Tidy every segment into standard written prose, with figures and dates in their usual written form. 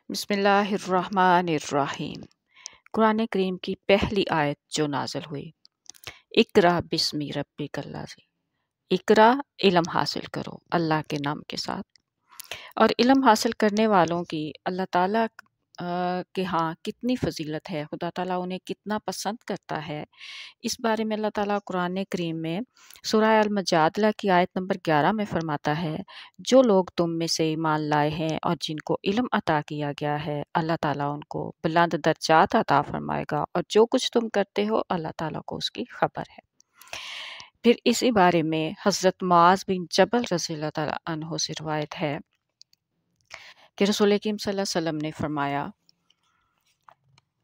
बिस्मिल्लाहिर्रहमानिर्रहीम। कुरान करीम की पहली आयत जो नाज़िल हुई, इकरा बिस्मि रब्बिकल्लज़ी। इकरा, इल्म हासिल करो अल्लाह के नाम के साथ। और इल्म हासिल करने वालों की अल्लाह ताला के हाँ कितनी फ़जीलत है, खुदा ताला उन्हें कितना पसंद करता है, इस बारे में अल्लाह ताला कुरान करीम में सूरह अल मुजादला की आयत नंबर 11 में फरमाता है, जो लोग तुम में से ईमान लाए हैं और जिनको इल्म अता किया गया है, अल्लाह ताला उनको बुलंद दर्जात अता फरमाएगा और जो कुछ तुम करते हो अल्लाह ताला को उसकी खबर है। फिर इसी बारे में हज़रत मुआज़ बिन जबल रज़ियल्लाहु ताला अन्हु से रिवायत है कि रसूल करीम सल्लल्लाहु अलैहि वसल्लम ने फरमाया,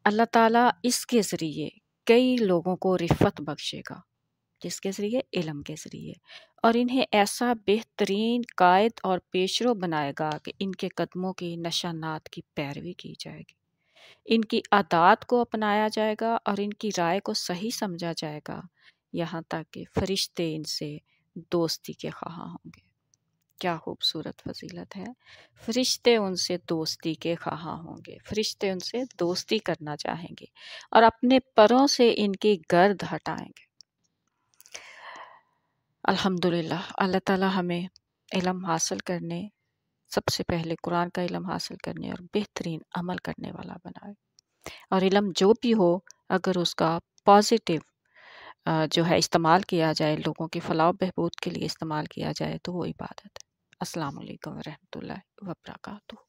अल्लाह ताला इसके ज़रिए कई लोगों को रिफ़त बख्शेगा, जिसके ज़रिए इल्म के ज़रिए, और इन्हें ऐसा बेहतरीन कायद और पेशरो बनाएगा कि इनके कदमों की नशानात की पैरवी की जाएगी, इनकी आदात को अपनाया जाएगा और इनकी राय को सही समझा जाएगा, यहाँ तक कि फरिश्ते इनसे दोस्ती के ख्वाह होंगे। क्या खूबसूरत फजीलत है। फरिश्ते उनसे दोस्ती के ख्वाह होंगे, फरिश्ते उनसे दोस्ती करना चाहेंगे और अपने परों से इनकी गर्द हटाएंगे। अल्हम्दुलिल्लाह, अल्लाह ताला हमें इल्म हासिल करने, सबसे पहले कुरान का इल्म हासिल करने और बेहतरीन अमल करने वाला बनाए। और इल्म जो भी हो, अगर उसका पॉजिटिव जो है इस्तेमाल किया जाए, लोगों की फलाह बहबूद के लिए इस्तेमाल किया जाए, तो वो इबादत है। अस्सलाम वालेकुम व रहमतुल्लाहि व बरकातुहू।